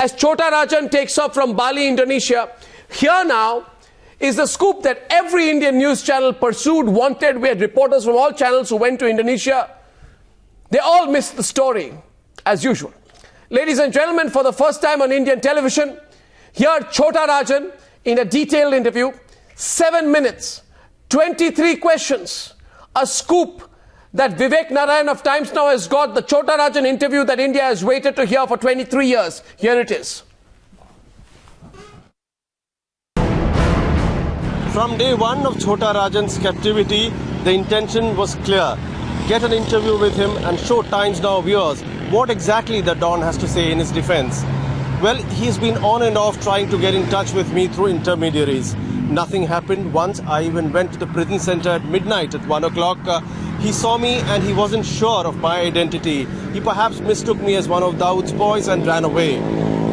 as Chota Rajan takes off from Bali, Indonesia. Here now is the scoop that every Indian news channel pursued, wanted. We had reporters from all channels who went to Indonesia. They all missed the story, as usual. Ladies and gentlemen, for the first time on Indian television, here Chota Rajan in a detailed interview, 7 minutes, 23 questions, a scoop that Vivek Narayan of Times Now has got, the Chota Rajan interview that India has waited to hear for 23 years. Here it is. From day one of Chota Rajan's captivity, the intention was clear. Get an interview with him and show Times Now viewers what exactly the Don has to say in his defense. Well, he's been on and off trying to get in touch with me through intermediaries. Nothing happened. Once I even went to the prison center at midnight at 1 o'clock. He saw me and he wasn't sure of my identity. He perhaps mistook me as one of Dawood's boys and ran away.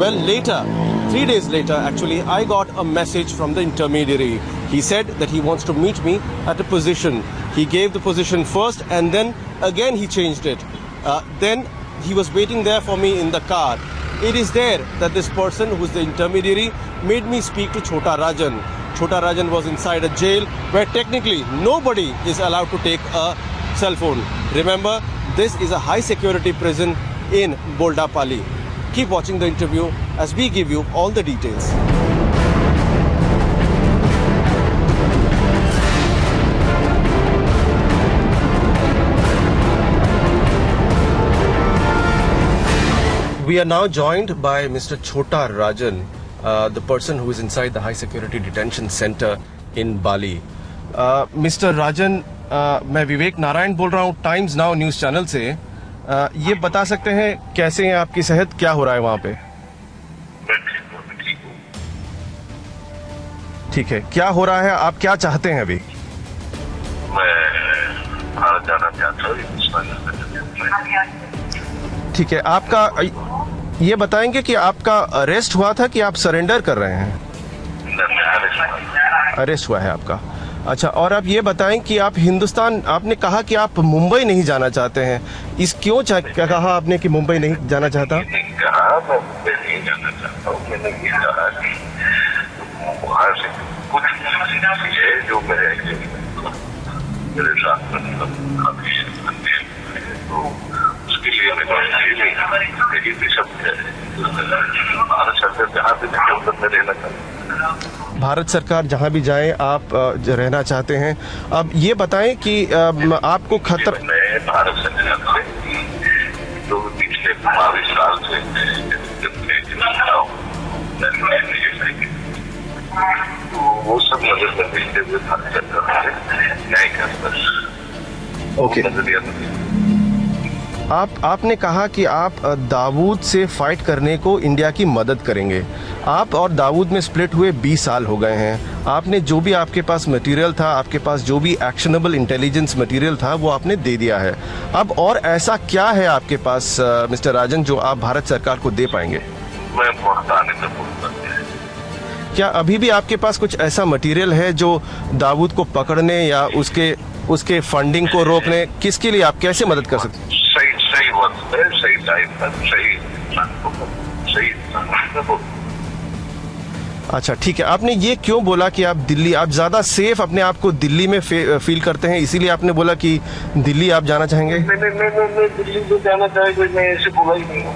Well, later, 3 days later, actually, I got a message from the intermediary. He said that he wants to meet me at a position. He gave the position first and then again he changed it. Then he was waiting there for me in the car. It is there that this person, who is the intermediary, made me speak to Chota Rajan. Chota Rajan was inside a jail where technically nobody is allowed to take a cell phone. Remember, this is a high security prison in Boldapally. Keep watching the interview as we give you all the details. We are now joined by Mr. Chota Rajan, the person who is inside the high security detention center in Bali. Mr. Rajan, मैं विवेक नारायण बोल रहा हूँ times now news channel से. ये बता सकते हैं कैसे हैं आपकी सेहत, क्या हो रहा है वहाँ पे? ठीक है, क्या हो रहा है, आप क्या चाहते हैं अभी? मैं भारत जाना चाहता हूँ. ठीक है, आपका ये बताएंगे कि आपका अरेस्ट हुआ था कि आप सरेंडर कर रहे हैं? अरेस्ट हुआ है आपका. अच्छा, और आप ये बताएं कि आप हिंदुस्तान, आपने कहा कि आप मुंबई नहीं जाना चाहते हैं. इस क्यों क्या कहा आपने कि मुंबई नहीं जाना चाहता? कहा मैं मुंबई नहीं जाना चाहता हूँ. मैंने ये कहा कि वहाँ से कुछ है जो मेरे साथ उसके लिए भारत सरकार जहाँ भी जाए आप रहना चाहते हैं. अब ये बताएं कि आपको खतरा. मैं भारत सरकार से जो पिछले 22 साल से तो वो सब मदद करते हुए भारत सरकार से न्याय का ओके. आपने कहा कि आप दाऊद से फाइट करने को इंडिया की मदद करेंगे. आप और दाऊद में स्प्लिट हुए 20 साल हो गए हैं. आपने जो भी आपके पास मटेरियल था, आपके पास जो भी एक्शनेबल इंटेलिजेंस मटेरियल था, वो आपने दे दिया है. अब और ऐसा क्या है आपके पास मिस्टर राजन जो आप भारत सरकार को दे पाएंगे? मैं बताने तो बोलता. क्या अभी भी आपके पास कुछ ऐसा मटेरियल है जो दाऊद को पकड़ने या उसके फंडिंग को रोकने, किसके लिए आप कैसे मदद कर सकते हैं? सही वक्त पे, सही टाइम पर, सही. अच्छा, ठीक है. आपने ये क्यों बोला कि आप दिल्ली, आप ज़्यादा सेफ अपने आप को दिल्ली में फील करते हैं, इसीलिए आपने बोला कि दिल्ली आप जाना चाहेंगे? मैं दिल्ली में जाना चाहेंगे, मैं ऐसे बोला ही नहीं हूँ.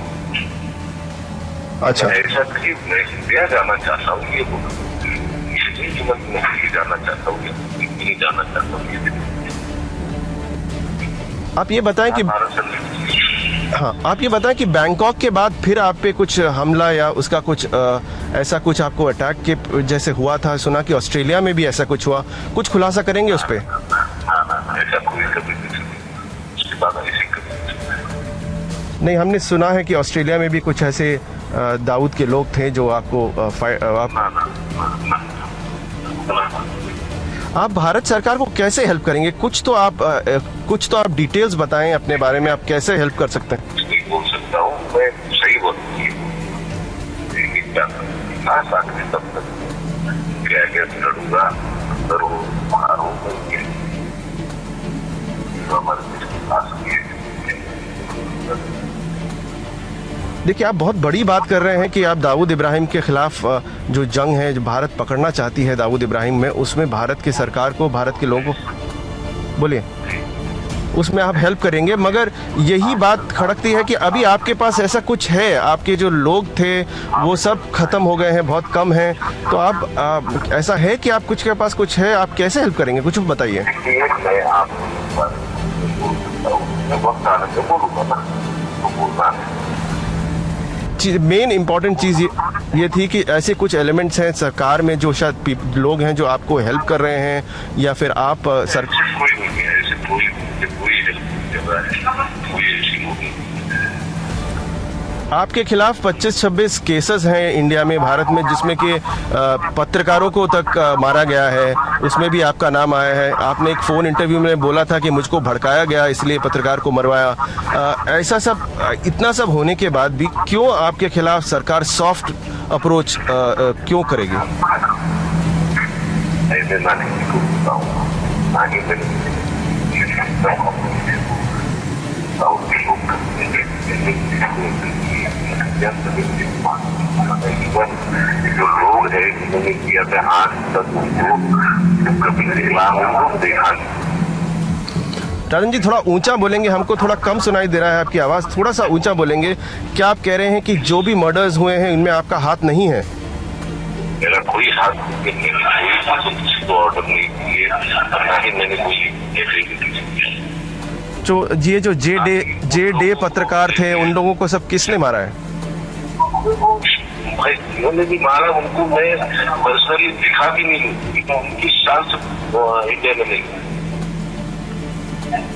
अच्छा, ऐसा नहीं, मैं इंडिया जाना चाहता हूँ ये बोला. मैं दिल्ली जाना चाहता हूँ, दिल्ली जाना चाहता हूँ. आप ये बताएं कि आप ये बताएं कि बैंकॉक के बाद फिर आप पे कुछ हमला या उसका कुछ ऐसा कुछ आपको अटैक के जैसे हुआ था, सुना कि ऑस्ट्रेलिया में भी ऐसा कुछ हुआ, कुछ खुलासा करेंगे उस पर? नहीं, हमने सुना है कि ऑस्ट्रेलिया में भी कुछ ऐसे दाऊद के लोग थे जो आपको आप भारत सरकार को कैसे हेल्प करेंगे? कुछ तो आप डिटेल्स बताएं अपने बारे में, आप कैसे हेल्प कर सकते हैं? बोल सकता हूँ मैं, सही बोलती हूँ. तब तक क्या लड़ूंगा, अंदर हो बाहर हो, हमारे देश के पास देखिए, आप बहुत बड़ी बात कर रहे हैं कि आप दाऊद इब्राहिम के खिलाफ जो जंग है, जो भारत पकड़ना चाहती है दाऊद इब्राहिम में, उसमें भारत की सरकार को, भारत के लोगों को, बोलिए, उसमें आप हेल्प करेंगे। मगर यही बात खड़कती है कि अभी आपके पास ऐसा कुछ है, आपके जो लोग थे वो सब खत्म हो गए हैं, बहुत कम हैं, तो आप ऐसा है कि आप कुछ के पास कुछ है, आप कैसे हेल्प करेंगे, कुछ बताइए। मेन इम्पॉर्टेंट चीज़ ये थी कि ऐसे कुछ एलिमेंट्स हैं सरकार में जो शायद लोग हैं जो आपको हेल्प कर रहे हैं, या फिर आप सर आपके खिलाफ 25-26 केसेस हैं इंडिया में, भारत में, जिसमें कि पत्रकारों को तक मारा गया है, उसमें भी आपका नाम आया है। आपने एक फ़ोन इंटरव्यू में बोला था कि मुझको भड़काया गया इसलिए पत्रकार को मरवाया। ऐसा सब, इतना सब होने के बाद भी क्यों आपके खिलाफ सरकार सॉफ्ट अप्रोच क्यों करेगी? जो लोग हैं जिन्होंने किया था आज तक उनको कभी देखा। राजन जी, थोड़ा ऊंचा बोलेंगे, हमको थोड़ा कम सुनाई दे रहा है आपकी आवाज़, थोड़ा सा ऊंचा बोलेंगे। क्या आप कह रहे हैं कि जो भी मर्डर्स हुए हैं इनमें आपका हाथ नहीं है? मेरा कोई हाथ नहीं है, कोई किसी को ऑर्डर नहीं किए, और ना ही मैंने कोई एक्टिविटी किया। ये जो जे डे पत्रकार थे, उन लोगों को सब किसने मारा है? भाई उन्होंने भी मारा, उनको मैं पर्सनली दिखा भी नहीं, 21 साल से इंडिया में नहीं।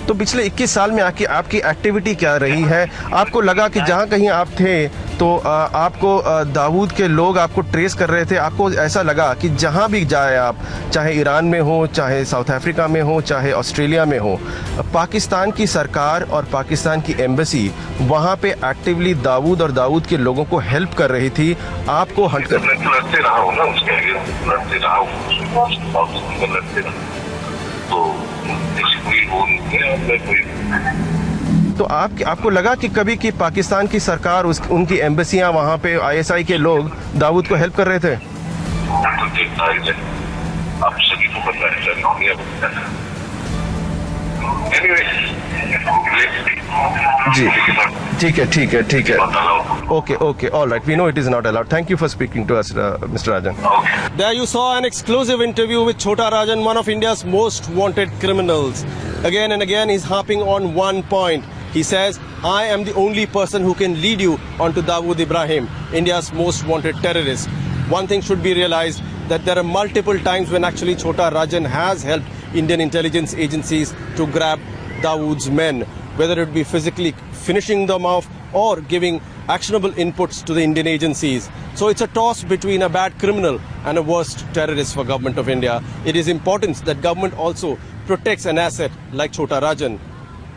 तो पिछले 21 साल में आपकी एक्टिविटी क्या रही है? आपको लगा कि जहाँ कहीं आप थे तो आपको दाऊद के लोग आपको ट्रेस कर रहे थे, आपको ऐसा लगा कि जहाँ भी जाए आप, चाहे ईरान में हो, चाहे साउथ अफ्रीका में हो, चाहे ऑस्ट्रेलिया में हो, पाकिस्तान की सरकार और पाकिस्तान की एम्बेसी वहाँ पे एक्टिवली दाऊद और दाऊद के लोगों को हेल्प कर रही थी, आपको हट कर लड़ते रहा हूँ ना, उसके आगे लड़ते रहा हूँ, लड़ते रहा, तो तो आपको लगा कि कभी कि पाकिस्तान की सरकार, उनकी एम्बेसियां, वहां पे आईएसआई के लोग दाऊद को हेल्प कर रहे थे? आप सभी को पता है। जी, ठीक है। Okay. All right. We know it is not allowed. Thank you for speaking to us, Mr. Rajan. There you saw an exclusive interview with Chhota Rajan, one of India's most wanted criminals. Again and again, he's harping on one point. He says, I am the only person who can lead you onto Dawood Ibrahim, India's most wanted terrorist. One thing should be realized, that there are multiple times when actually Chhota Rajan has helped Indian intelligence agencies to grab Dawood's men, whether it be physically finishing them off or giving actionable inputs to the Indian agencies. So it's a toss between a bad criminal and a worst terrorist for Government of India. It is important that government also protects an asset like Chhota Rajan.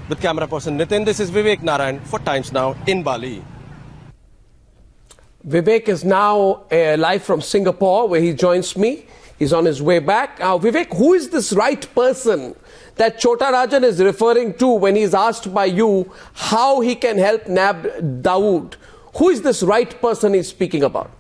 With camera person Nitin, this is Vivek Narayan for Times Now in Bali. Vivek is now live from Singapore, where he joins me. He's on his way back. Vivek, who is this right person that Chhota Rajan is referring to when he's asked by you how he can help nab Dawood? Who is this right person he's speaking about?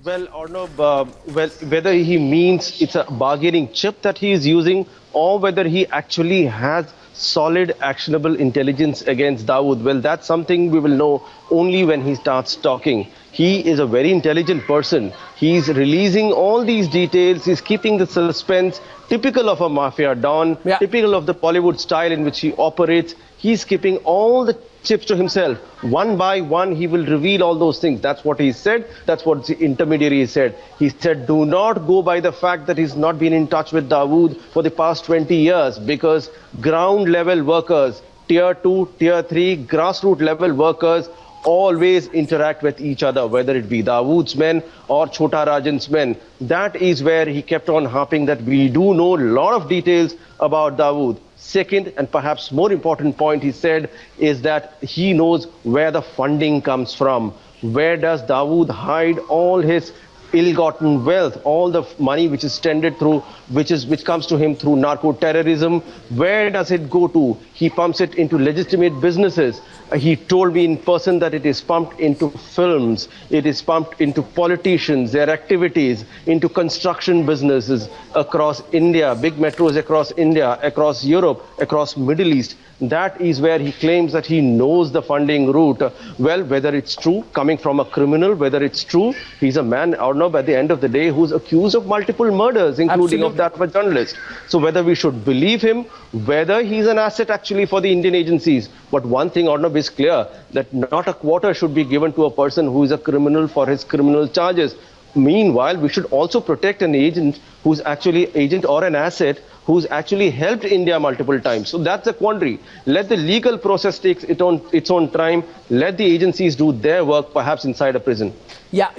Well, Arnab, whether he means it's a bargaining chip that he is using, or whether he actually has solid actionable intelligence against Dawood, well, that's something we will know only when he starts talking. He is a very intelligent person. He's releasing all these details. He's keeping the suspense, typical of a mafia don, typical of the Bollywood style in which he operates. He's keeping all the chips to himself. One by one, he will reveal all those things. That's what he said. That's what the intermediary said. He said, do not go by the fact that he's not been in touch with Dawood for the past 20 years, because ground level workers, tier 2, tier 3, grassroots level workers always interact with each other, whether it be Dawood's men or Chhota Rajan's men. That is where he kept on harping that we do know a lot of details about Dawood. Second, and perhaps more important point he said, is that he knows where the funding comes from. Where does Dawood hide all his ill-gotten wealth, all the money which is tended through, which comes to him through narco-terrorism? Where does it go to? He pumps it into legitimate businesses. He told me in person that it is pumped into films, it is pumped into politicians, their activities, into construction businesses across India, big metros across India, across Europe, across Middle East. That is where he claims that he knows the funding route. Well, whether it's true, coming from a criminal, whether it's true, he's a man, Arnab, at the end of the day, who's accused of multiple murders, including of that of a journalist. So whether we should believe him, whether he's an asset actually for the Indian agencies. But one thing, Arnab, is clear, that not a quarter should be given to a person who is a criminal for his criminal charges. Meanwhile, we should also protect an agent who's actually agent or an asset who's actually helped India multiple times. So that's a quandary. Let the legal process take its own time. Let the agencies do their work, perhaps inside a prison. Yeah.